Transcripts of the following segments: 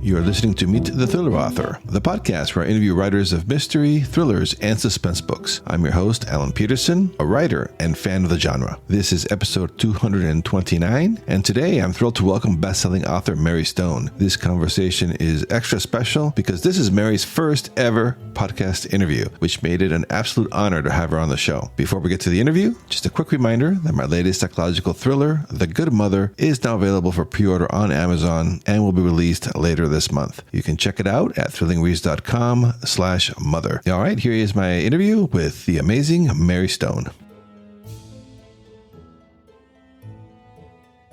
You are listening to Meet the Thriller Author, the podcast where I interview writers of mystery, thrillers, and suspense books. I'm your host, Alan Peterson, a writer and fan of the genre. This is episode 229, and today I'm thrilled to welcome best-selling author Mary Stone. This conversation is extra special because this is Mary's first ever podcast interview, which made it an absolute honor to have her on the show. Before we get to the interview, just a quick reminder that my latest psychological thriller, The Good Mother, is now available for pre-order on Amazon and will be released later this month. You can check it out at thrillingreads.com/mother. All right, here is my interview with the amazing Mary Stone.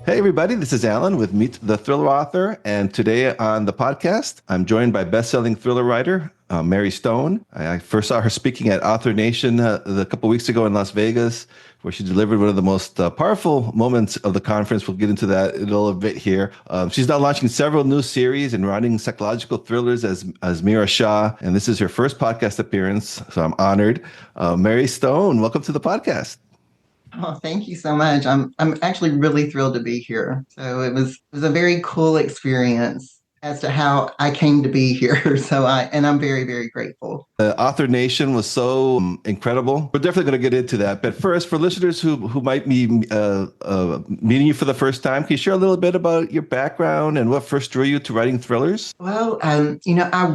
Hey everybody, this is Alan with Meet the Thriller Author, and today on the podcast, I'm joined by best-selling thriller writer Mary Stone. I first saw her speaking at Author Nation a couple weeks ago in Las Vegas, where she delivered one of the most powerful moments of the conference. We'll get into that in a little bit here. She's now launching several new series and writing psychological thrillers as Mira, and this is her first podcast appearance, so I'm honored. Mary Stone, welcome to the podcast. Oh, thank you so much. I'm actually really thrilled to be here. So it was a very cool experience as to how I came to be here. I'm very, very grateful. Author Nation was so incredible. We're definitely going to get into that. But first, for listeners who might be meeting you for the first time, can you share a little bit about your background and what first drew you to writing thrillers? Well, I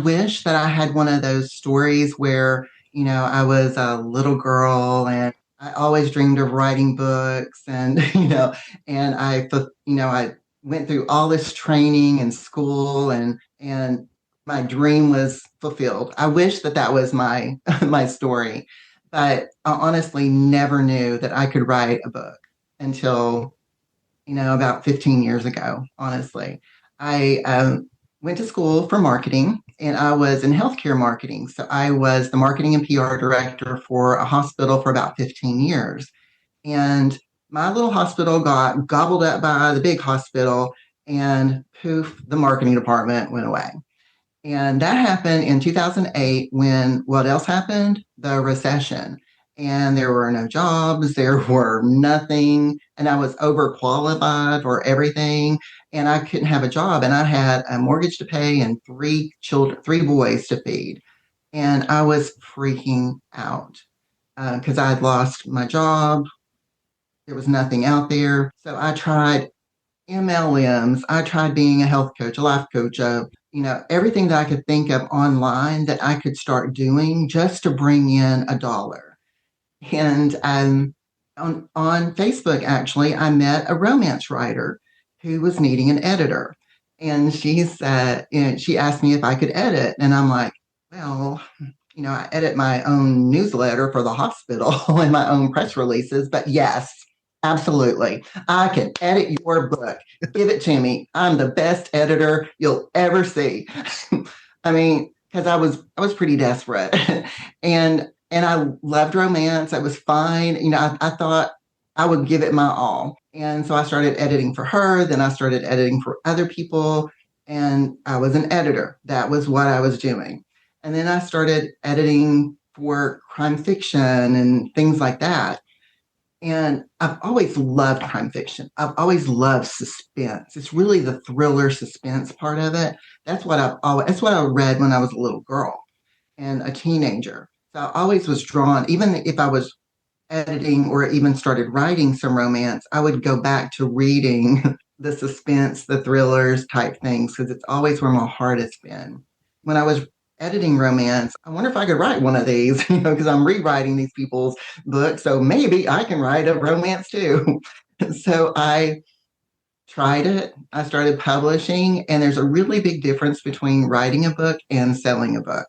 wish that I had one of those stories where, I was a little girl and I always dreamed of writing books and I went through all this training and school and my dream was fulfilled. I wish that was my my story, but I honestly never knew that I could write a book until, about 15 years ago, honestly. I went to school for marketing and I was in healthcare marketing. So I was the marketing and PR director for a hospital for about 15 years. And my little hospital got gobbled up by the big hospital and poof, the marketing department went away. And that happened in 2008 when what else happened? The recession. And there were no jobs, there were nothing, and I was overqualified for everything, and I couldn't have a job, and I had a mortgage to pay and three boys to feed, and I was freaking out because I had lost my job. There was nothing out there, so I tried MLMs, I tried being a health coach, a life coach, everything that I could think of online that I could start doing just to bring in a dollar. And on Facebook, actually, I met a romance writer who was needing an editor. And she said, she asked me if I could edit. And I'm like, well, I edit my own newsletter for the hospital and my own press releases. But yes, absolutely. I can edit your book. Give it to me. I'm the best editor you'll ever see. I mean, because I was pretty desperate. And I loved romance. I was fine. I thought I would give it my all. And so I started editing for her. Then I started editing for other people. And I was an editor. That was what I was doing. And then I started editing for crime fiction and things like that. And I've always loved crime fiction. I've always loved suspense. It's really the thriller suspense part of it. That's what I read when I was a little girl and a teenager. So I always was drawn, even if I was editing or even started writing some romance, I would go back to reading the suspense, the thrillers type things, because it's always where my heart has been. When I was editing romance, I wonder if I could write one of these, because I'm rewriting these people's books. So maybe I can write a romance too. So I tried it. I started publishing, and there's a really big difference between writing a book and selling a book.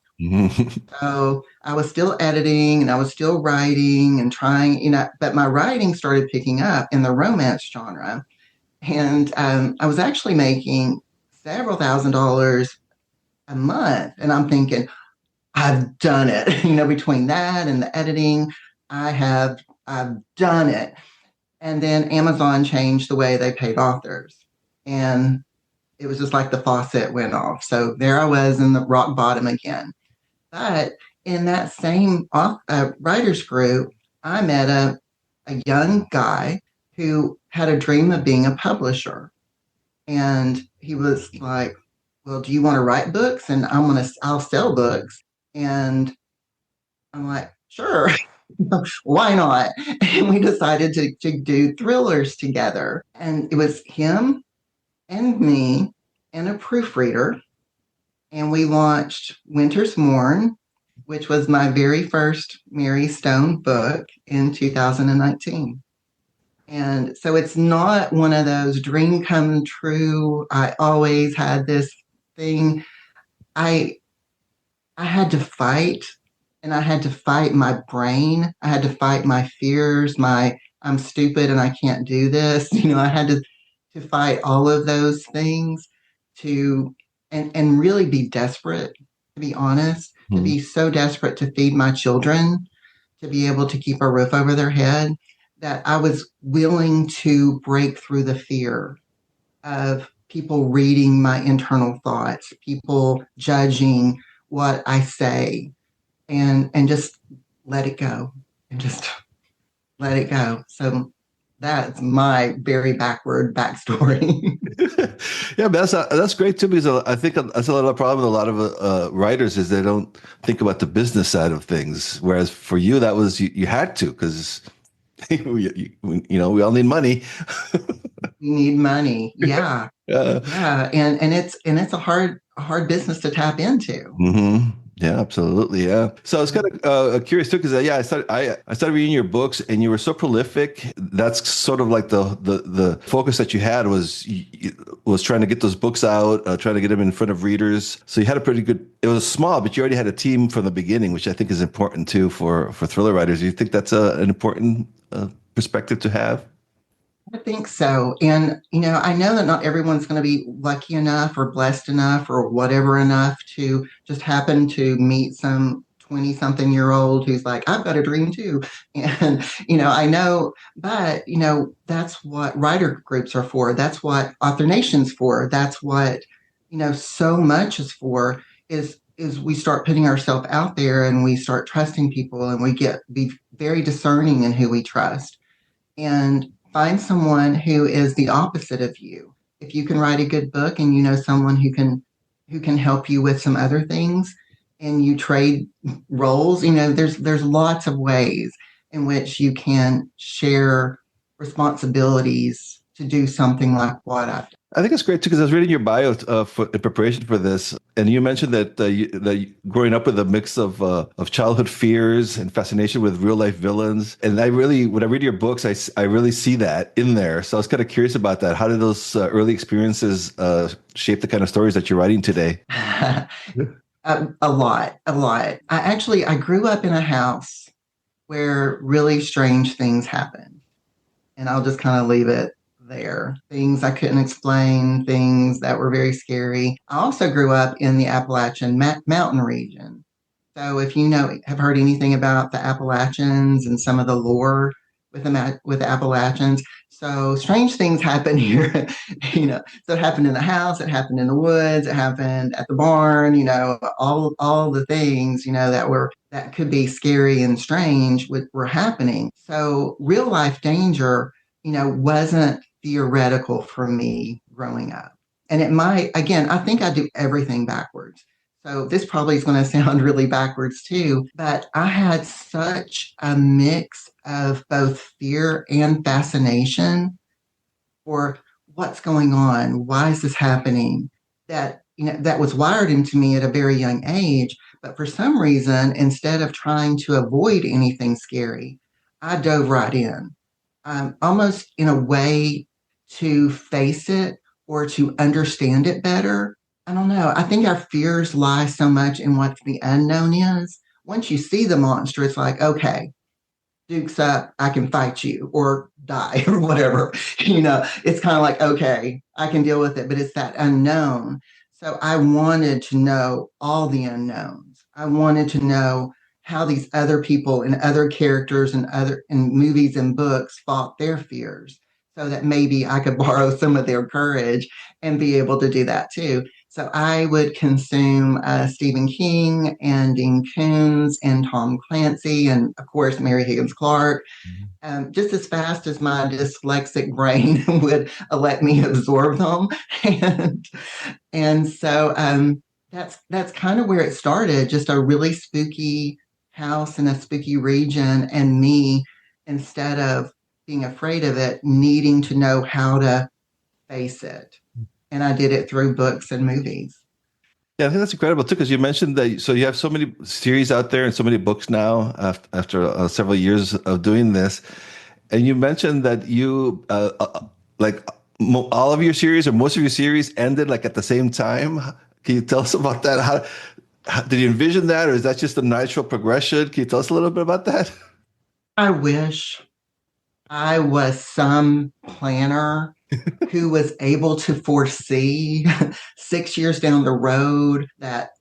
So I was still editing and I was still writing and trying, but my writing started picking up in the romance genre. And I was actually making several $1,000s a month. And I'm thinking, I've done it. Between that and the editing, I've done it. And then Amazon changed the way they paid authors. And it was just like the faucet went off. So there I was in the rock bottom again. But in that same writers group, I met a young guy who had a dream of being a publisher. And he was like, well, do you want to write books? And I'll sell books. And I'm like, sure, why not? And we decided to do thrillers together. And it was him and me and a proofreader. And we launched Winter's Morn, which was my very first Mary Stone book in 2019. And so it's not one of those dream come true. I always had this thing. I I had to fight, and I had to fight my brain. I had to fight my fears, my I'm stupid and I can't do this. I had to fight all of those things to and really be desperate, to be honest, to Hmm. be so desperate to feed my children, to be able to keep a roof over their head, that I was willing to break through the fear of people reading my internal thoughts, people judging what I say, and just let it go, and just let it go. So that's my very backward backstory. Yeah, but that's great too, because I think that's a lot of problem with a lot of writers is they don't think about the business side of things. Whereas for you, that was you had to because we all need money. You need money, yeah, Yeah. yeah, and it's a hard business to tap into. Hmm. Yeah, absolutely. Yeah. So I was kind of curious too, because I started reading your books, and you were so prolific. That's sort of like the focus that you had was trying to get those books out, trying to get them in front of readers. So you had a pretty good. It was small, but you already had a team from the beginning, which I think is important too for thriller writers. Do you think that's an important perspective to have? I think so. And, I know that not everyone's going to be lucky enough or blessed enough or whatever enough to just happen to meet some 20 something year old who's like, I've got a dream too. And, I know, but, that's what writer groups are for. That's what Author Nation's for. That's what, so much is for is we start putting ourselves out there and we start trusting people and we get be very discerning in who we trust and find someone who is the opposite of you. If you can write a good book and you know someone who can help you with some other things and you trade roles, there's lots of ways in which you can share responsibilities to do something like what I've done. I think it's great too because I was reading your bio in preparation for this, and you mentioned growing up with a mix of childhood fears and fascination with real life villains. And when I read your books, I really see that in there. So I was kind of curious about that. How did those early experiences shape the kind of stories that you're writing today? A lot, a lot. I grew up in a house where really strange things happened. And I'll just kind of leave it there. Things I couldn't explain, things that were very scary. I also grew up in the Appalachian mountain region. So if have heard anything about the Appalachians and some of the lore with the Appalachians, so strange things happen here. So it happened in the house, it happened in the woods, it happened at the barn. All the things that could be scary and strange were happening. So real life danger, wasn't theoretical for me growing up. And it might, again, I think I do everything backwards. So this probably is going to sound really backwards too, but I had such a mix of both fear and fascination for what's going on, why is this happening, that was wired into me at a very young age. But for some reason, instead of trying to avoid anything scary, I dove right in, almost in a way to face it or to understand it better. I don't know. I think our fears lie so much in what the unknown is. Once you see the monster, it's like, okay, Duke's up, I can fight you or die or whatever. It's kind of like, okay, I can deal with it, but it's that unknown. So I wanted to know all the unknowns. I wanted to know how these other people and other characters and other in movies and books fought their fears so that maybe I could borrow some of their courage and be able to do that too. So I would consume Stephen King and Dean Koontz and Tom Clancy and, of course, Mary Higgins Clark, just as fast as my dyslexic brain would let me absorb them. And, and so that's kind of where it started, just a really spooky house in a spooky region, and me, instead of being afraid of it, needing to know how to face it. And I did it through books and movies. Yeah, I think that's incredible too, because you mentioned that. So you have so many series out there and so many books now after several years of doing this. And you mentioned that you like all of your series or most of your series ended like at the same time. Can you tell us about that? How did you envision that, or is that just a natural progression? Can you tell us a little bit about that? I wish I was some planner who was able to foresee 6 years down the road that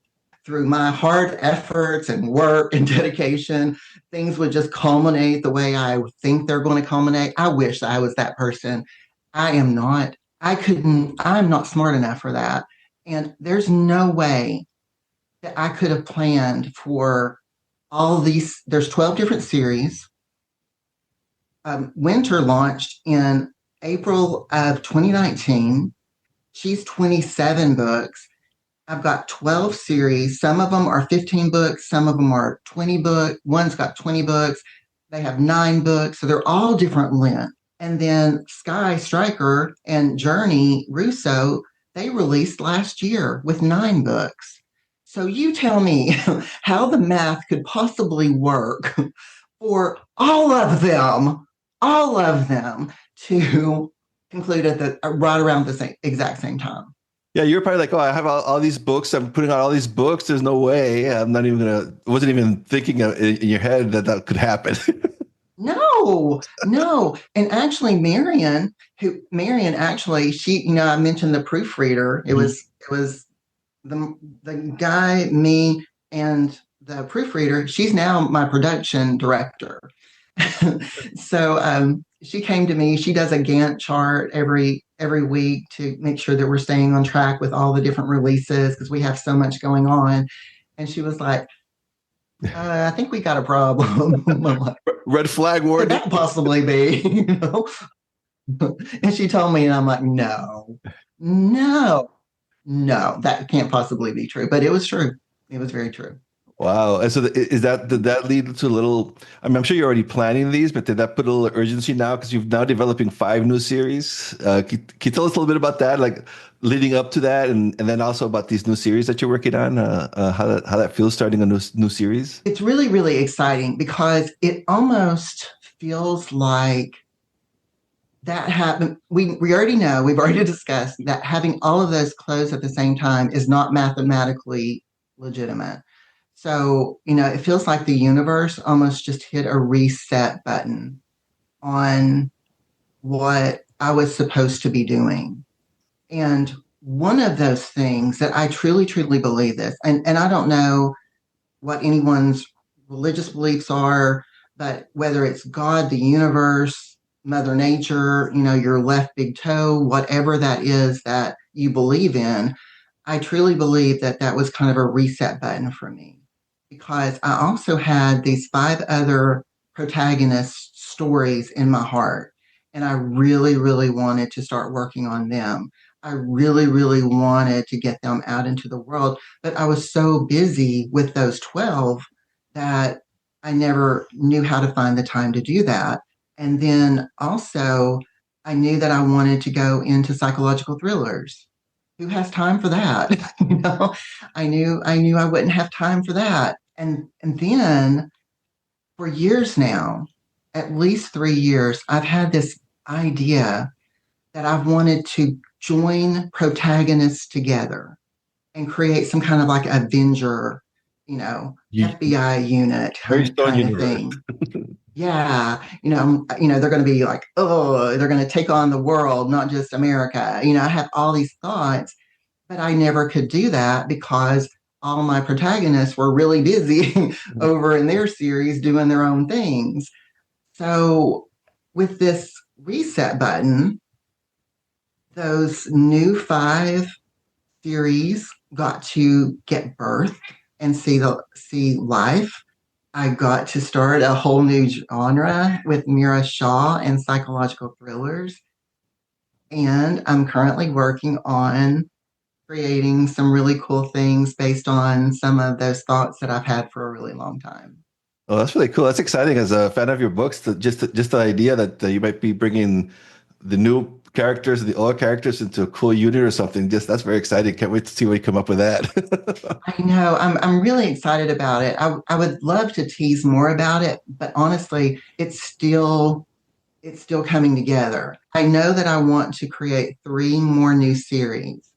through my hard efforts and work and dedication, things would just culminate the way I think they're going to culminate. I wish I was that person. I am not. I'm not smart enough for that. And there's no way that I could have planned for all these. There's 12 different series. Winter launched in April of 2019. She's 27 books. I've got 12 series. Some of them are 15 books. Some of them are 20 books. One's got 20 books. They have 9 books. So they're all different length. And then Sky Striker and Journey Russo, they released last year with 9 books. So you tell me how the math could possibly work for all of them to conclude at the right around the exact same time. Yeah, you're probably like, oh, I have all these books. I'm putting out all these books. There's no way. I'm not even wasn't even thinking in your head that that could happen. No. And actually, Marion actually, she, I mentioned the proofreader. It was the guy, me, and the proofreader. She's now my production director. So she came to me. She does a Gantt chart every week to make sure that we're staying on track with all the different releases because we have so much going on. And she was like, I think we got a problem. I'm like, Red flag warning. Could that possibly be? And she told me, and I'm like, no, that can't possibly be true. But it was true. It was very true. Wow. And so did that lead to a little, I'm sure you're already planning these, but did that put a little urgency now? Because you've now developing 5 new series. Can you tell us a little bit about that, like leading up to that, and then also about these new series that you're working on, how that feels starting a new series? It's really, really exciting because it almost feels like that happened. We already know, we've already discussed that having all of those close at the same time is not mathematically legitimate. So, it feels like the universe almost just hit a reset button on what I was supposed to be doing. And one of those things that I truly, truly believe this, and I don't know what anyone's religious beliefs are, but whether it's God, the universe, Mother Nature, your left big toe, whatever that is that you believe in, I truly believe that was kind of a reset button for me. Because I also had these 5 other protagonist stories in my heart. And I really, really wanted to start working on them. I really, really wanted to get them out into the world. But I was so busy with those 12 that I never knew how to find the time to do that. And then also, I knew that I wanted to go into psychological thrillers. Who has time for that? I knew I wouldn't have time for that. And then for years now, at least 3 years, I've had this idea that I've wanted to join protagonists together and create some kind of like Avenger, FBI unit kind of thing. Yeah, they're going to be like, oh, they're going to take on the world, not just America. I have all these thoughts, but I never could do that because all my protagonists were really busy over in their series doing their own things. So with this reset button, those new 5 series got to get birth and see life. I got to start a whole new genre with Mira and psychological thrillers. And I'm currently working on creating some really cool things based on some of those thoughts that I've had for a really long time. Oh, that's really cool. That's exciting as a fan of your books. Just the idea that you might be bringing the new characters, the old characters into a cool unit or something. Just that's very exciting. Can't wait to see what you come up with that. I know I'm really excited about it. I would love to tease more about it, but honestly, it's still coming together. I know that I want to create three more new series.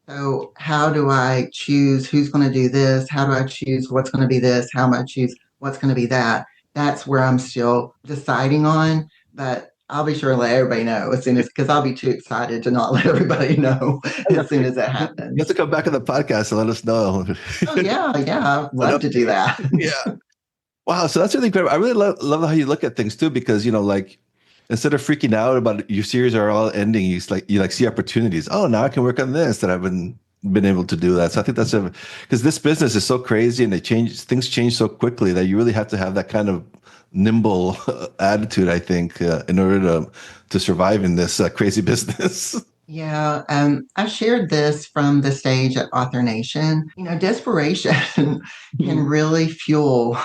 So how do I choose who's going to do this? How do I choose what's going to be this? How am I choose what's going to be that? That's where I'm still deciding on, but I'll be sure to let everybody know as soon as, because I'll be too excited to not let everybody know as soon as it You have happens. to come back on the podcast and let us know. Oh yeah, yeah, I'd love to do that. Yeah. Wow. So that's really incredible. I really love how you look at things too, because like instead of freaking out about your series are all ending, you see opportunities. Oh, now I can work on this that I've been able to do that. So I think that's because this business is so crazy and things change so quickly that you really have to have that kind of nimble attitude, I think, in order to survive in this crazy business. Yeah, I shared this from the stage at Author Nation. Desperation can really fuel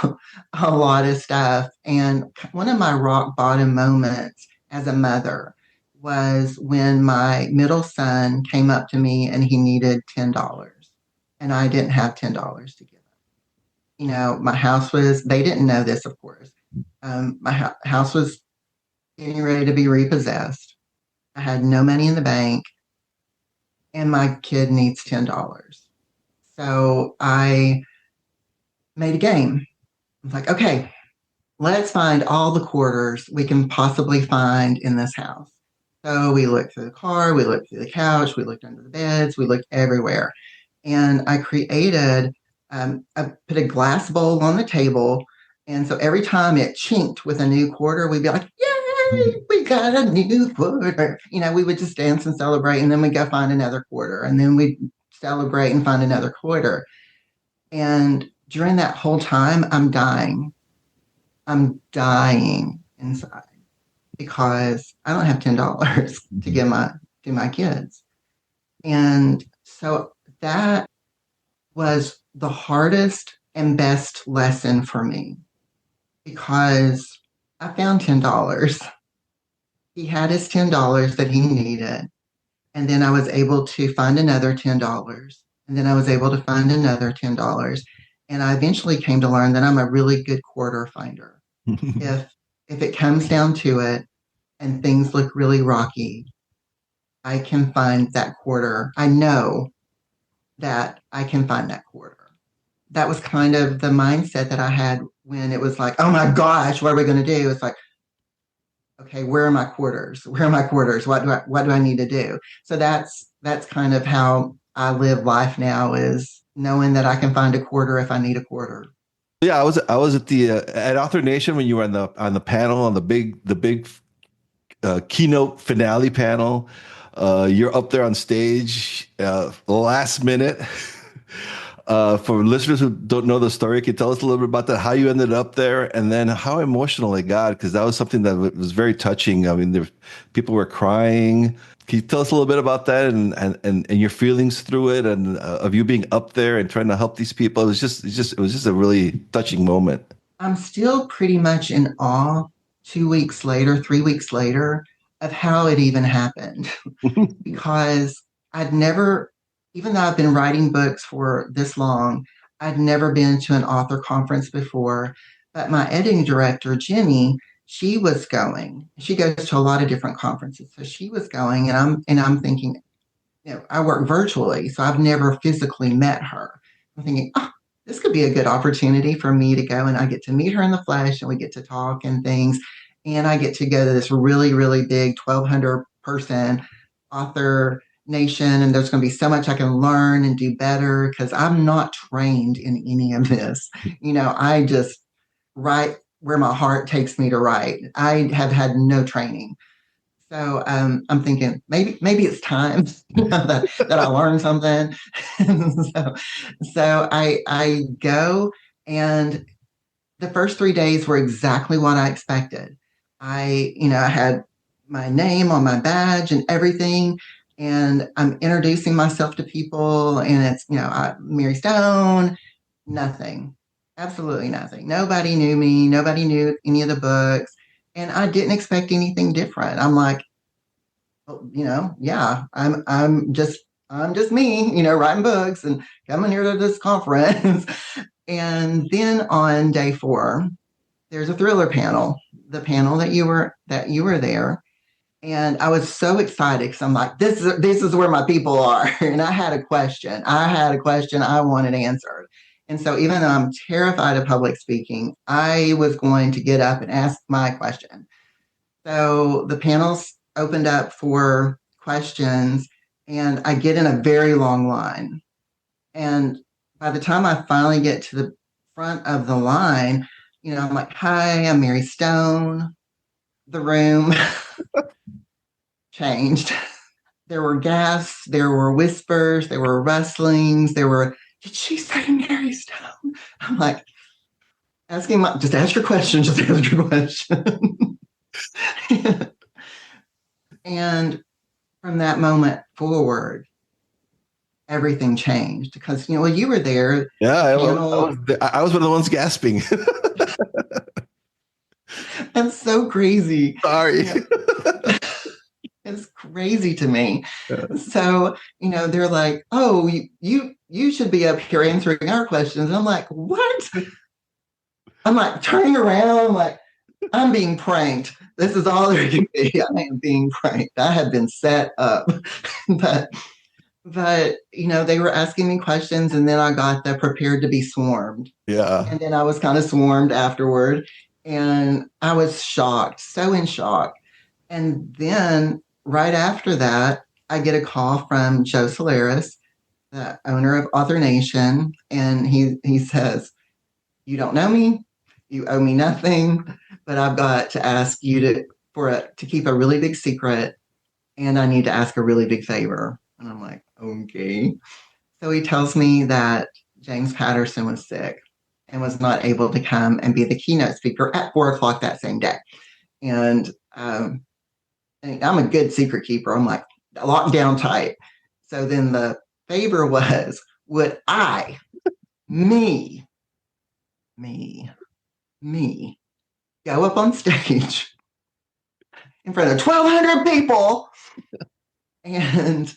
a lot of stuff. And one of my rock bottom moments as a mother was when my middle son came up to me and he needed $10. And I didn't have $10 to give him. My house they didn't know this, of course. My house was getting ready to be repossessed. I had no money in the bank and my kid needs $10. So I made a game. I was like, okay, let's find all the quarters we can possibly find in this house. So we looked through the car, we looked through the couch, we looked under the beds, we looked everywhere. And I I put a glass bowl on the table. And so every time it chinked with a new quarter, we'd be like, yay, we got a new quarter. We would just dance and celebrate. And then we'd go find another quarter. And then we'd celebrate and find another quarter. And during that whole time, I'm dying. I'm dying inside because I don't have $10 to give to my kids. And so that was the hardest and best lesson for me because I found $10. He had his $10 that he needed. And then I was able to find another $10. And then I was able to find another $10. And I eventually came to learn that I'm a really good quarter finder. If it comes down to it and things look really rocky, I can find that quarter. I know that I can find that quarter. That was kind of the mindset that I had when it was like, oh my gosh, what are we going to do? It's like, okay, where are my quarters? Where are my quarters? What do I need to do? So that's kind of how I live life now, is knowing that I can find a quarter if I need a quarter. Yeah, I was at the at Author Nation when you were on the panel on the big keynote finale panel. You're up there on stage, last minute. For listeners who don't know the story, can you tell us a little bit about that? How you ended up there, and then how emotional it got? Because that was something that was very touching. I mean, people were crying. Can you tell us a little bit about that and your feelings through it, and of you being up there and trying to help these people? It was just a really touching moment. I'm still pretty much in awe 2 weeks later, 3 weeks later, of how it even happened. Because I'd never, even though I've been writing books for this long, I'd never been to an author conference before. But my editing director, Jenny, she was going. She goes to a lot of different conferences. So she was going, and I'm thinking, I work virtually, so I've never physically met her. I'm thinking, oh, this could be a good opportunity for me to go, and I get to meet her in the flesh and we get to talk and things. And I get to go to this really, really big 1,200 person author nation. And there's going to be so much I can learn and do better because I'm not trained in any of this. I just write where my heart takes me to write. I have had no training. So I'm thinking maybe it's time that I learn something. so so I go, and the first 3 days were exactly what I expected. I had my name on my badge and everything, and I'm introducing myself to people, and it's, Mary Stone, nothing, absolutely nothing. Nobody knew me, nobody knew any of the books, and I didn't expect anything different. I'm like, well, yeah, I'm just me, writing books and coming here to this conference. And then on day 4, there's a thriller panel, the panel that you were there. And I was so excited because I'm like, this is where my people are. And I had a question. I wanted answered. And so even though I'm terrified of public speaking, I was going to get up and ask my question. So the panels opened up for questions, and I get in a very long line. And by the time I finally get to the front of the line, I'm like, hi, I'm Mary Stone. The room changed. There were gasps, there were whispers, there were rustlings, did she say Mary Stone? I'm like, just ask your question, just ask your question. And from that moment forward, everything changed because, you were there. Yeah, I was one of the ones gasping. That's so crazy. Sorry. It's crazy to me. Yeah. So, they're like, oh, you should be up here answering our questions. And I'm like, what? I'm like turning around, like, I'm being pranked. This is all there can be. I am being pranked. I have been set up. but they were asking me questions, and then I got the prepared to be swarmed. Yeah. And then I was kind of swarmed afterward. And I was shocked, so in shock. And then right after that, I get a call from Joe Solaris, the owner of Author Nation, and he says, "You don't know me, you owe me nothing, but I've got to ask you to keep a really big secret, and I need to ask a really big favor." And I'm like, okay. So he tells me that James Patterson was sick and was not able to come and be the keynote speaker at 4 o'clock that same day. And I'm a good secret keeper. I'm like, locked down tight. So then the favor was, would I, me, go up on stage in front of 1,200 people and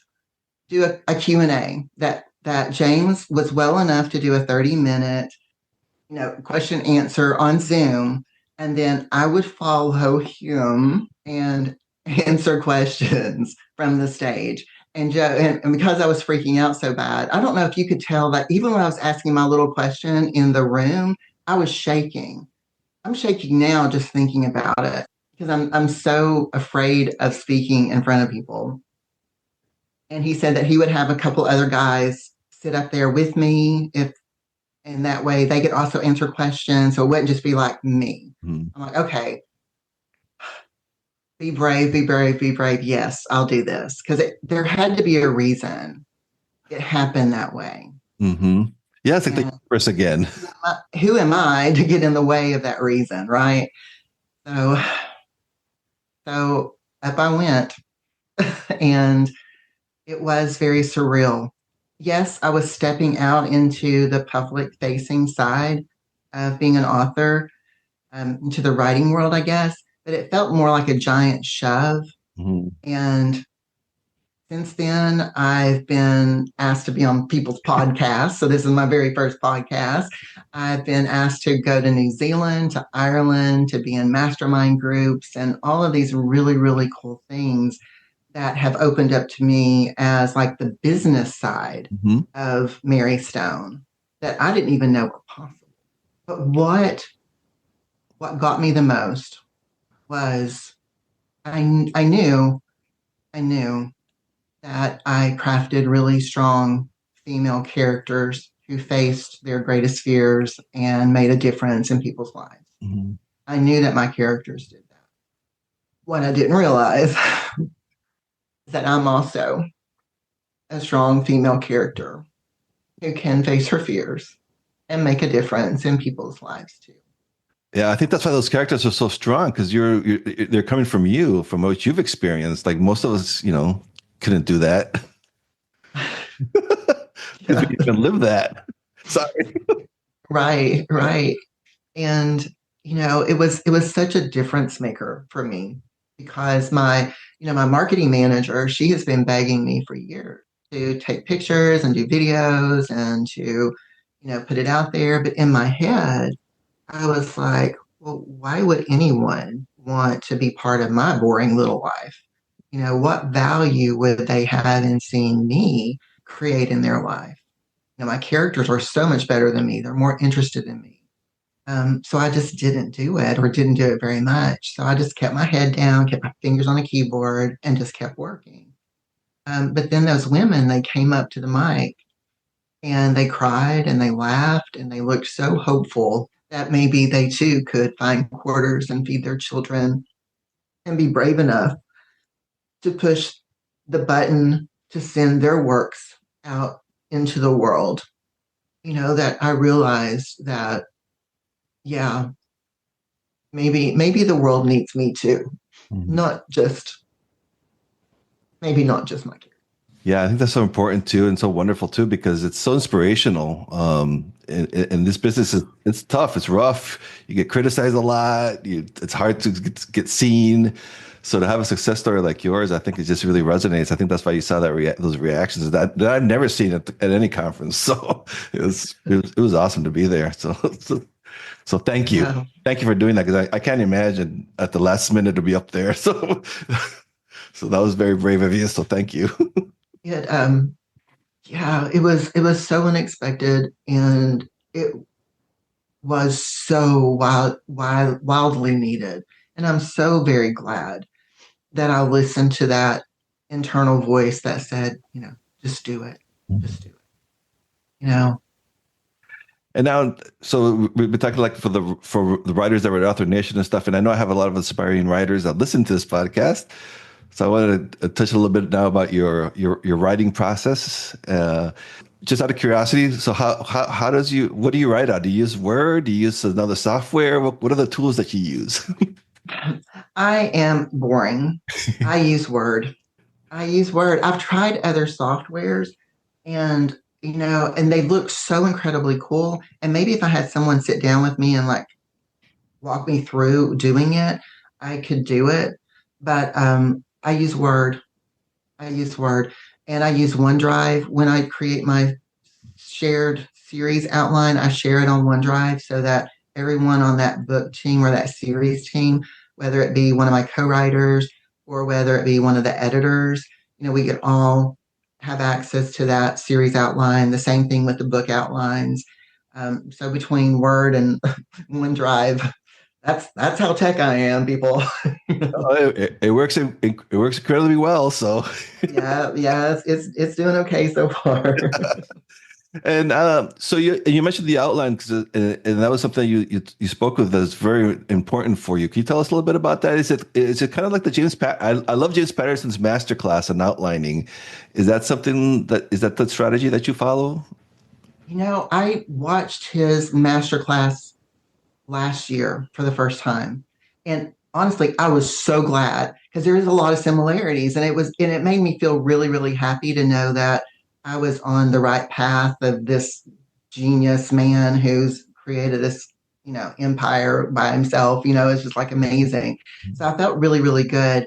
do a Q&A that James was well enough to do a 30-minute, question answer on Zoom. And then I would follow him and answer questions from the stage. And Joe, and because I was freaking out so bad, I don't know if you could tell that even when I was asking my little question in the room, I was shaking. I'm shaking now just thinking about it because I'm so afraid of speaking in front of people. And he said that he would have a couple other guys sit up there with me and that way they could also answer questions. So it wouldn't just be like me. Mm-hmm. I'm like, okay, be brave, be brave, be brave. Yes, I'll do this. Because there had to be a reason it happened that way. Mm-hmm. Yeah, it's like the universe again. Who am I to get in the way of that reason, right? So up I went. And it was very surreal. Yes, I was stepping out into the public-facing side of being an author, into the writing world, I guess, but it felt more like a giant shove. Mm-hmm. And since then, I've been asked to be on people's podcasts. So this is my very first podcast. I've been asked to go to New Zealand, to Ireland, to be in mastermind groups, and all of these really, really cool things that have opened up to me as like the business side mm-hmm. of Mary Stone that I didn't even know were possible. But what got me the most was I knew that I crafted really strong female characters who faced their greatest fears and made a difference in people's lives. Mm-hmm. I knew that my characters did that. what I didn't realize is that I'm also a strong female character who can face her fears and make a difference in people's lives too. Yeah, I think that's why those characters are so strong because they're coming from you, from what you've experienced. Like most of us, couldn't do that because we Yeah, didn't even live that. Sorry. right, right. And it was such a difference maker for me because my marketing manager, she has been begging me for years to take pictures and do videos and to, put it out there. But in my head, I was like, well, why would anyone want to be part of my boring little life? What value would they have in seeing me create in their life? My characters are so much better than me. They're more interested in me. So I just didn't do it or didn't do it very much. So I just kept my head down, kept my fingers on the keyboard, and just kept working. But then those women, they came up to the mic and they cried and they laughed and they looked so hopeful that maybe they too could find quarters and feed their children and be brave enough to push the button to send their works out into the world. That I realized that, yeah, maybe the world needs me too, Mhm. not just maybe not just my kids. Yeah, I think that's so important too, and so wonderful too, because it's so inspirational. In this business, it's tough, it's rough. You get criticized a lot. It's hard to get seen. So to have a success story like yours, I think it just really resonates. I think that's why you saw those reactions that I've never seen at any conference. So it was awesome to be there. So Yeah, thank you for doing that because I can't imagine at the last minute to be up there. So that was very brave of you. So thank you. it yeah, it was so unexpected and it was so wildly needed. And I'm so very glad that I listened to that internal voice that said, just do it. Just do it. You know, And now, so we've been talking like for the writers that were at Author Nation and stuff, and I know I have a lot of inspiring writers that listen to this podcast. So I wanted to touch a little bit now about your writing process. Just out of curiosity, so how what do you write on? Do you use Word? Do you use another software? What are the tools that you use? I am boring. I use Word. I use Word. I've tried other softwares and they look so incredibly cool. And maybe if I had someone sit down with me and like walk me through doing it, I could do it. But I use Word. I use Word and I use OneDrive when I create my shared series outline. I share it on OneDrive so that everyone on that book team or that series team, whether it be one of my co-writers or whether it be one of the editors, we could all have access to that series outline. The same thing with the book outlines. So between Word and OneDrive, that's how tech I am, people. It works. It works incredibly well. So. Yeah, yeah, it's doing okay so far. And so you mentioned the outline, and that was something you spoke of that's very important for you. Can you tell us a little bit about that? Is it kind of like the I love James Patterson's masterclass on outlining. Is that the strategy that you follow? I watched his masterclass last year for the first time. And honestly, I was so glad because there is a lot of similarities and it made me feel really, really happy to know that I was on the right path of this genius man who's created this, empire by himself. It's just like amazing. So I felt really, really good.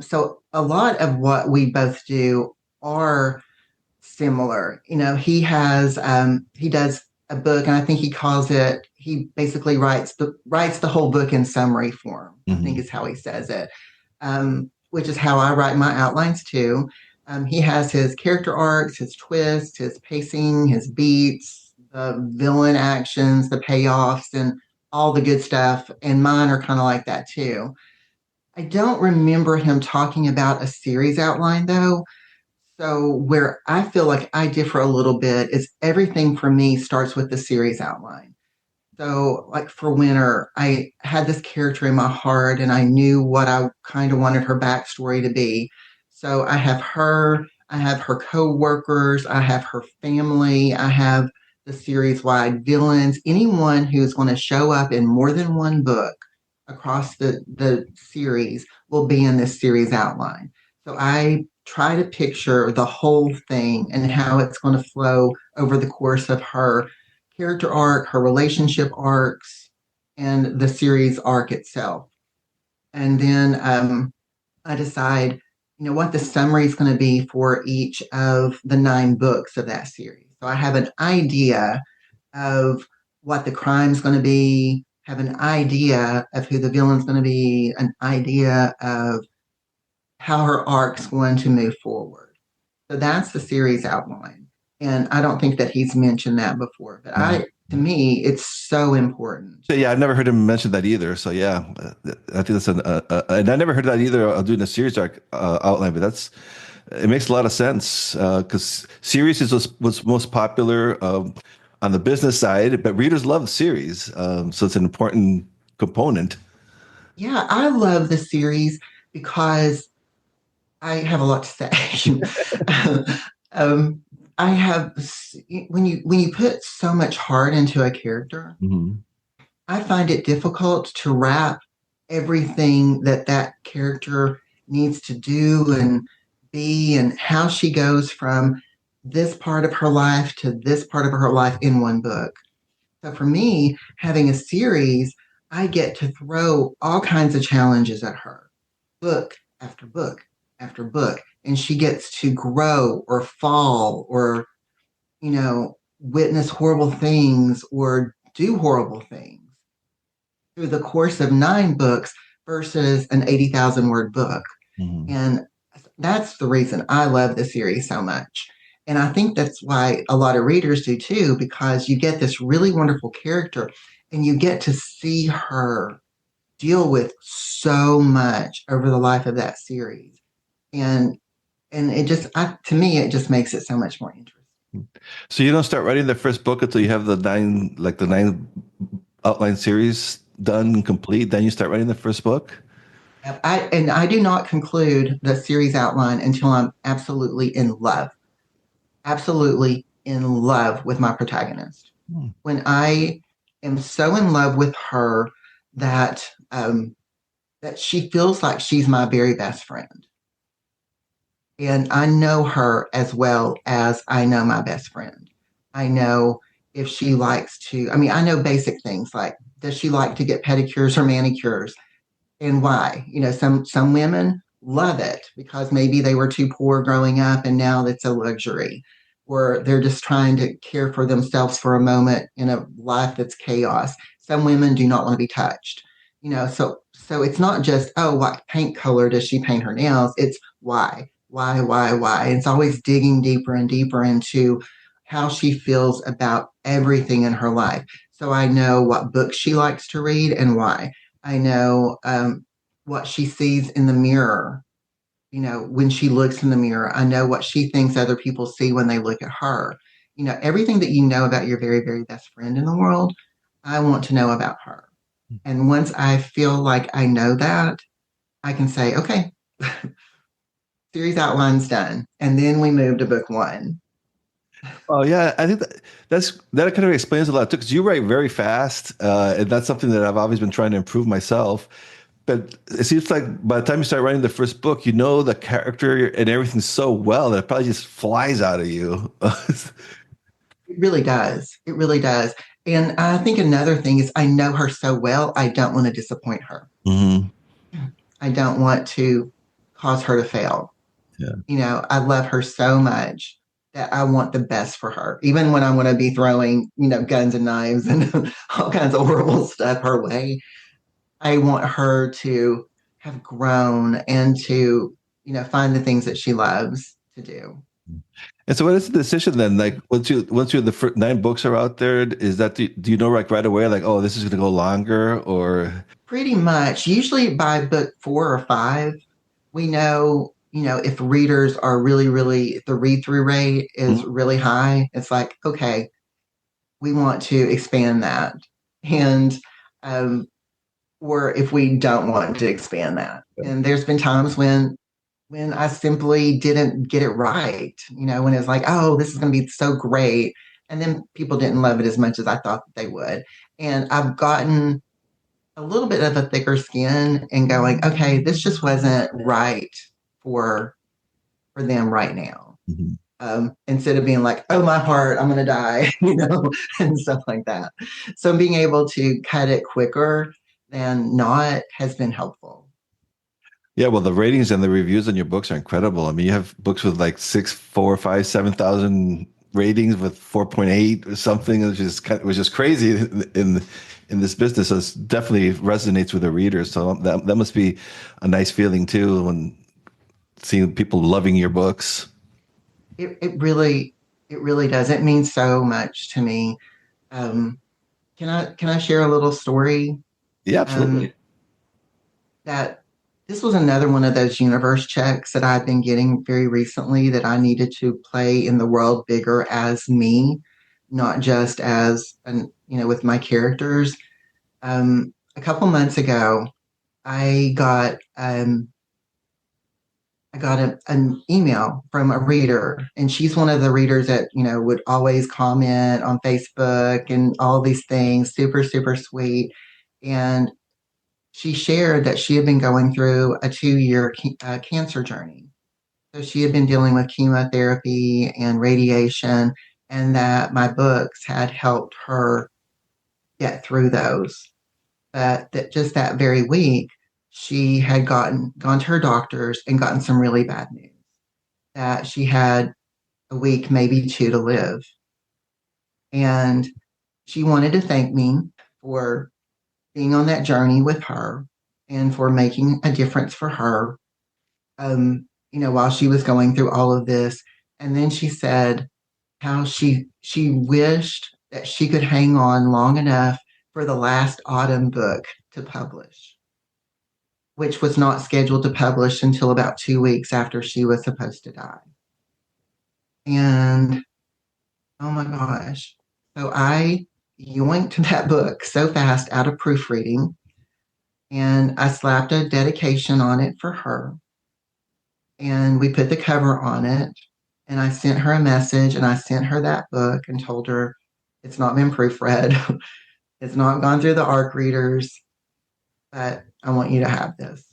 So a lot of what we both do are similar. He does a book, and I think he basically writes the whole book in summary form. I think Hmm. is how he says it, which is how I write my outlines too. He has his character arcs, his twists, his pacing, his beats, the villain actions, the payoffs, and all the good stuff. And mine are kind of like that too. I don't remember him talking about a series outline though. So where I feel like I differ a little bit is everything for me starts with the series outline. So, like for Winter, I had this character in my heart and I knew what I kind of wanted her backstory to be. So, I have her co workers, I have her family, I have the series wide villains. Anyone who's going to show up in more than one book across the series will be in this series outline. So, I try to picture the whole thing and how it's going to flow over the course of her character arc, her relationship arcs, and the series arc itself. And then I decide, what the summary is going to be for each of the 9 books of that series. So I have an idea of what the crime's going to be, have an idea of who the villain's going to be, an idea of how her arc's going to move forward. So that's the series outline. And I don't think that he's mentioned that before, but to me, it's so important. So, yeah, I've never heard him mention that either. So yeah, I think that's and I never heard that either. Doing a series arc outline, but it makes a lot of sense because series is what's most popular on the business side, but readers love series, so it's an important component. Yeah, I love the series because I have a lot to say. um, I have when you put so much heart into a character, Hmm. I find it difficult to wrap everything that that character needs to do and be and how she goes from this part of her life to this part of her life in one book. So for me, having a series, I get to throw all kinds of challenges at her, book after book after book, and she gets to grow or fall or, witness horrible things or do horrible things through the course of 9 books versus an 80,000 word book. Hmm. And that's the reason I love the series so much. And I think that's why a lot of readers do too, because you get this really wonderful character and you get to see her deal with so much over the life of that series. And it just to me it just makes it so much more interesting. So you don't start writing the first book until you have the nine outline series done and complete. Then you start writing the first book. I do not conclude the series outline until I'm absolutely in love with my protagonist. Hmm. When I am so in love with her that that she feels like she's my very best friend, and I know her as well as I know my best friend. I know if she likes to. I mean, I know basic things like does she like to get pedicures or manicures, and why? Some women love it because maybe they were too poor growing up and now it's a luxury, or they're just trying to care for themselves for a moment in a life that's chaos. Some women do not want to be touched. So it's not just, oh, what paint color does she paint her nails? It's why. And it's always digging deeper and deeper into how she feels about everything in her life. So I know what books she likes to read and why. I know what she sees in the mirror. When she looks in the mirror, I know what she thinks other people see when they look at her. Everything that you know about your very, very best friend in the world, I want to know about her. And once I feel like I know that, I can say, okay, series outline's done. And then we move to book one. Oh yeah, I think that kind of explains a lot too. Because you write very fast, and that's something that I've always been trying to improve myself. But it seems like by the time you start writing the first book, you know the character and everything so well that it probably just flies out of you. It really does. It really does. And I think another thing is I know her so well, I don't want to disappoint her. Hmm. I don't want to cause her to fail. Yeah. I love her so much that I want the best for her. Even when I'm going to be throwing, guns and knives and all kinds of horrible stuff her way, I want her to have grown and to, find the things that she loves to do. And so, what is the decision then? Like, once the first 9 books are out there, is that do you know like right away, like, oh, this is going to go longer, or? Pretty much. Usually by book 4 or 5, we know, if readers are really, really, if the read through rate is Mhm. really high, it's like, okay, we want to expand that. and um, or if we don't want to expand that. And there's been times when I simply didn't get it right, when it's like, oh, this is going to be so great. And then people didn't love it as much as I thought that they would. And I've gotten a little bit of a thicker skin and going, okay, this just wasn't right for for them right now. Mhm. Instead of being like, oh, my heart, I'm going to die, and stuff like that. So being able to cut it quicker than not has been helpful. Yeah, well, the ratings and the reviews on your books are incredible. I mean, you have books with like 6, 4, 5, 7,000 ratings with 4.8 or something, which is crazy in this business. So it definitely resonates with the readers. So that must be a nice feeling too when seeing people loving your books. It really does. It means so much to me. Um, can I share a little story? Yeah, Um, absolutely. that this was another one of those universe checks that I've been getting very recently, that I needed to play in the world bigger as me, not just as with my characters. A couple months ago, I got an email from a reader, and she's one of the readers that would always comment on Facebook and all these things, super super sweet. And she shared that she had been going through a 2-year cancer journey. So she had been dealing with chemotherapy and radiation, and that my books had helped her get through those. But that just that very week, she had gone to her doctors and gotten some really bad news that she had a week, maybe two, to live. And she wanted to thank me for being on that journey with her and for making a difference for her, while she was going through all of this. And then she said how she wished that she could hang on long enough for the last autumn book to publish, which was not scheduled to publish until about 2 weeks after she was supposed to die. And oh my gosh. So I yoinked that book so fast out of proofreading, and I slapped a dedication on it for her, and we put the cover on it, and I sent her a message, and I sent her that book and told her it's not been proofread. It's not gone through the ARC readers, but I want you to have this.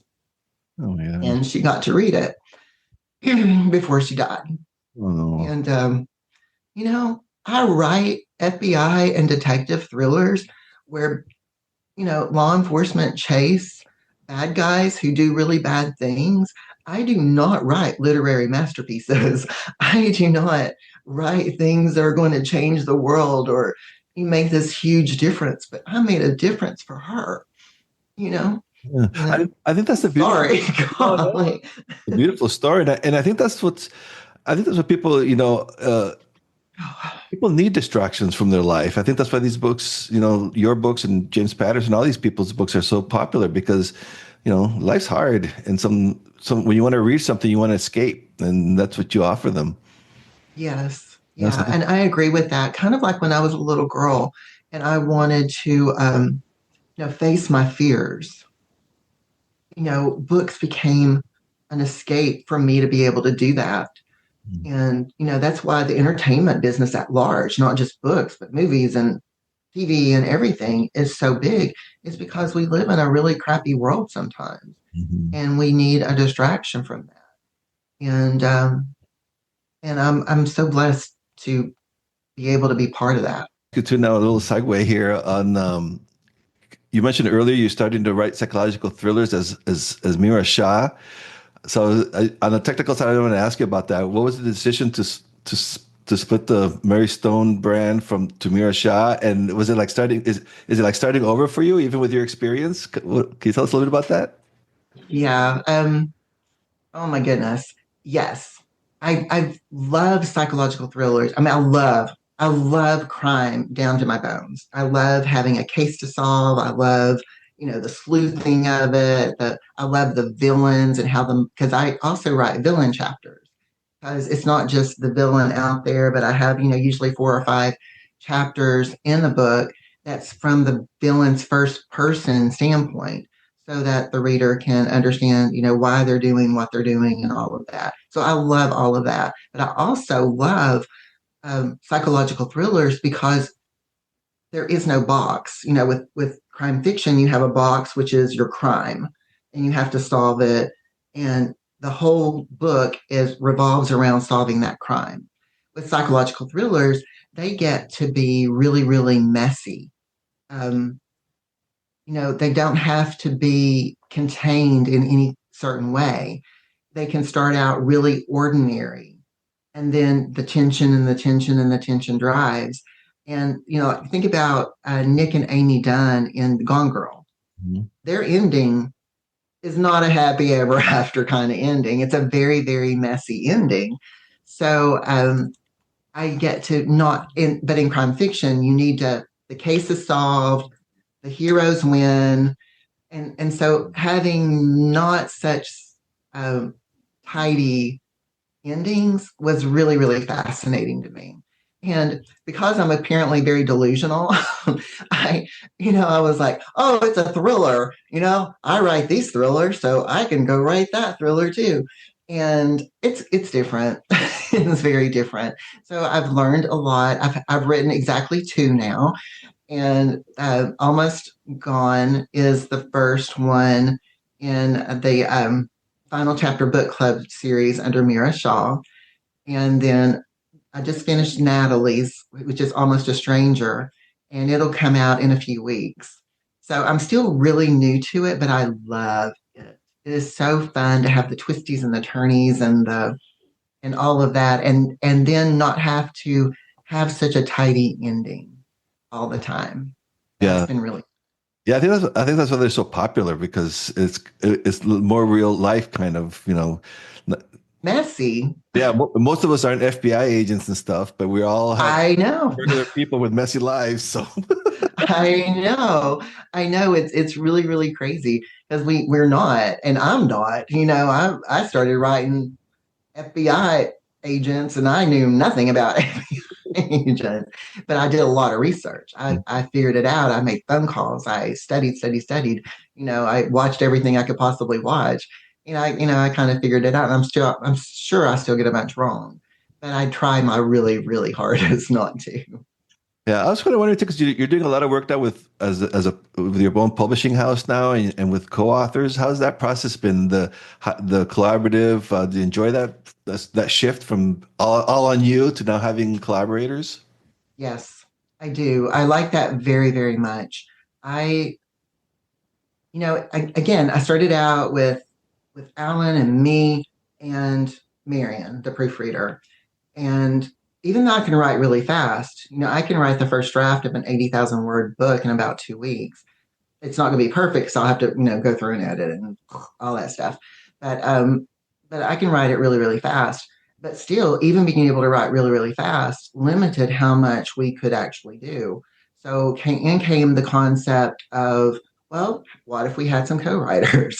Oh my gosh. And she got to read it before she died. Oh no. And I write FBI and detective thrillers where law enforcement chase bad guys who do really bad things. I do not write literary masterpieces. I do not write things that are going to change the world or you make this huge difference, but I made a difference for her, you know? Yeah. And I think that's the beautiful. sorry, No, no. golly. A beautiful story, and I think that's what people, people need distractions from their life. I think that's why these books, your books and James Patterson, all these people's books are so popular because, life's hard, and some when you want to read something, you want to escape, and that's what you offer them. Yes. That's Yeah. And I agree with that. Kind of like when I was a little girl and I wanted to, face my fears. Books became an escape for me to be able to do that. And, that's why the entertainment business at large, not just books, but movies and TV and everything is so big, is because we live in a really crappy world sometimes Mhm. and we need a distraction from that. And I'm so blessed to be able to be part of that. Good to know a little segue here on. You mentioned earlier you're starting to write psychological thrillers as Mira Shah. So on the technical side, I want to ask you about that. What was the decision to split the Mary Stone brand from to Mira Shah? And was it like is it like starting over for you, even with your experience? Can you tell us a little bit about that? Yeah. Oh my goodness. Yes. I love psychological thrillers. I mean, I love crime down to my bones. I love having a case to solve. I love, the sleuthing of it. I love the villains and how them, because I also write villain chapters because it's not just the villain out there, but I have, usually 4 or 5 chapters in the book that's from the villain's first person standpoint, so that the reader can understand, why they're doing what they're doing and all of that. So I love all of that. But I also love psychological thrillers because there is no box. With crime fiction, you have a box, which is your crime, and you have to solve it. And the whole book is revolves around solving that crime. With psychological thrillers, they get to be really, really messy. Um, they don't have to be contained in any certain way. They can start out really ordinary, and then the tension and the tension and the tension drives. And think about Nick and Amy Dunn in Gone Girl. Mhm. Their ending is not a happy ever after kind of ending. It's a very, very messy ending. So I get to not in, but in crime fiction, you need to the case is solved, the heroes win, and so having not such um, tidy endings was really, really fascinating to me. And because I'm apparently very delusional, I was like, oh, it's a thriller. I write these thrillers, so I can go write that thriller too. And it's different. It's very different. So I've learned a lot. I've written exactly two now, and Almost Gone is the first one in the Final Chapter Book Club series under Mira Shaw. And then I just finished Natalie's, which is Almost a Stranger, and it'll come out in a few weeks. So I'm still really new to it, but I love it. It is so fun to have the twisties and the turnies and all of that, and then not have to have such a tidy ending all the time. That's Yeah. been really Yeah, I think that's why they're so popular because it's more real life kind of, messy. Yeah, most of us aren't FBI agents and stuff, but we all have I know. regular people with messy lives. So I know. I know it's really, really crazy because we're not, and I'm not. I started writing FBI agents and I knew nothing about FBI agents, but I did a lot of research. I figured it out. I made phone calls. I studied. I watched everything I could possibly watch. I kind of figured it out. And I'm sure I still get a bunch wrong, but I try my really, really hardest not to. yeah, I was kind of wondering too, because you're doing a lot of work now with your own publishing house now and with co-authors. How's that process been? The collaborative. Do you enjoy that shift from all on you to now having collaborators? Yes, I do. I like that very, very much. I, again, I started out with Alan and me and Marion, the proofreader. And even though I can write really fast, I can write the first draft of an 80,000 word book in about 2 weeks. It's not going to be perfect, so I'll have to, go through and edit and all that stuff. But but I can write it really, really fast. But still, even being able to write really, really fast limited how much we could actually do. So came the concept of, well, what if we had some co-writers?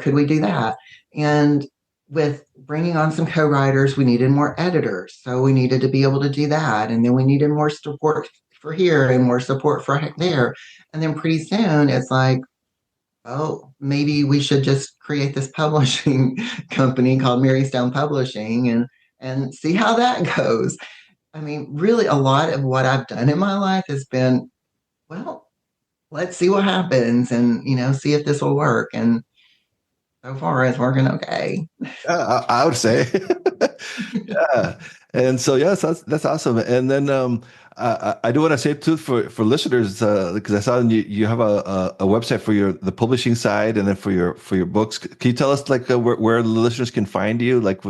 Could we do that? And with bringing on some co-writers, we needed more editors. So we needed to be able to do that. And then we needed more support for here and more support for there. And then pretty soon it's like, oh, maybe we should just create this publishing company called Mary Stone Publishing and see how that goes. I mean, really a lot of what I've done in my life has been, well, let's see what happens and, see if this will work. And so far it's working okay. I would say, yeah. And so yes, that's awesome. And then I do want to say too for listeners because I saw you have a website for the publishing side and then for your books. Can you tell us like where the listeners can find you, like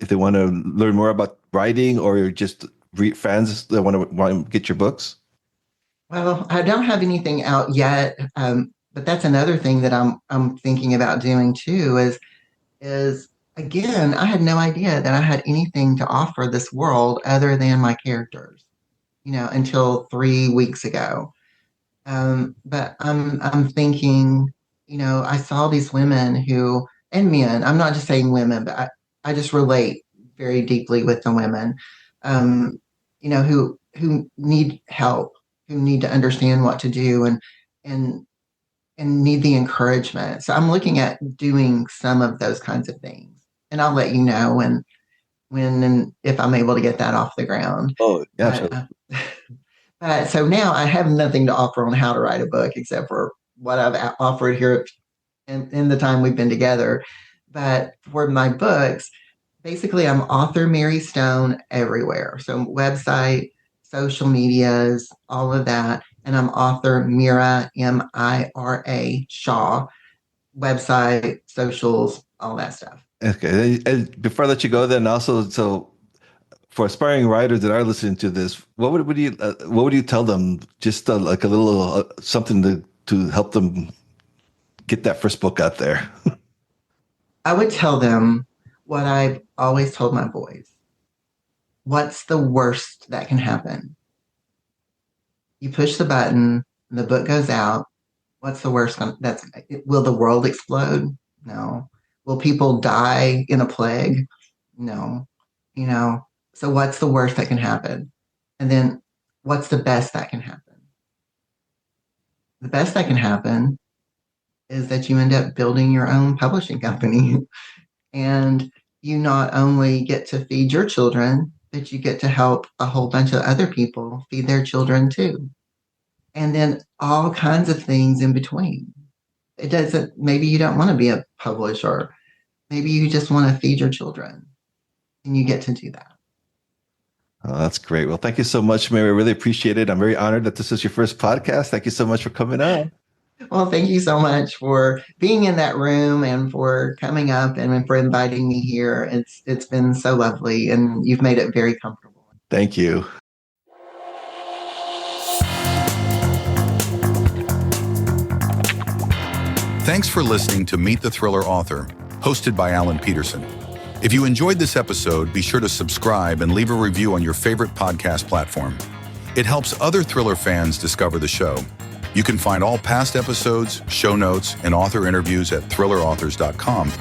if they want to learn more about writing or just fans that want to get your books? Well, I don't have anything out yet, but that's another thing that I'm thinking about doing too. Is again, I had no idea that I had anything to offer this world other than my characters, until 3 weeks ago. But I'm thinking, I saw these women who and men. I'm not just saying women, but I just relate very deeply with the women, who need help who need to understand what to do and and need the encouragement. So I'm looking at doing some of those kinds of things, and I'll let you know when and if I'm able to get that off the ground. Oh, yeah, But absolutely. but so now I have nothing to offer on how to write a book except for what I've offered here in the time we've been together. But for my books, basically, I'm author Mary Stone everywhere. So website, social medias, all of that. And I'm author Mira, Mira Shaw, website, socials, all that stuff. Okay. And before I let you go, then also, so for aspiring writers that are listening to this, what would you tell them? Just like a little something to help them get that first book out there. I would tell them what I've always told my boys. What's the worst that can happen? You push the button, the book goes out. What's the worst? Will the world explode? No. Will people die in a plague? No. You know, so what's the worst that can happen? And then what's the best that can happen? The best that can happen is that you end up building your own publishing company and you not only get to feed your children, but you get to help a whole bunch of other people feed their children too. And then all kinds of things in between. It doesn't, maybe you don't want to be a publisher. Maybe you just want to feed your children and you get to do that. Oh, that's great. Well, thank you so much, Mary. I really appreciate it. I'm very honored that this is your first podcast. Thank you so much for coming on. Well, thank you so much for being in that room and for coming up and for inviting me here. It's been so lovely and you've made it very comfortable. Thank you. Thanks for listening to Meet the Thriller Author, hosted by Alan Peterson. If you enjoyed this episode, be sure to subscribe and leave a review on your favorite podcast platform. It helps other thriller fans discover the show. You can find all past episodes, show notes, and author interviews at thrillerauthors.com,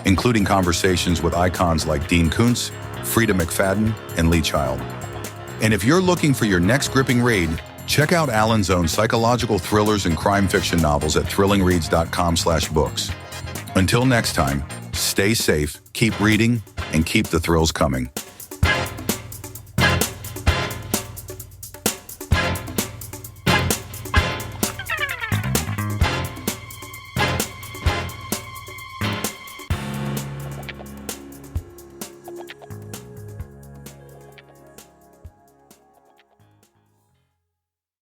including conversations with icons like Dean Koontz, Frida McFadden, and Lee Child. And if you're looking for your next gripping read, check out Alan's own psychological thrillers and crime fiction novels at thrillingreads.com/books. Until next time, stay safe, keep reading, and keep the thrills coming.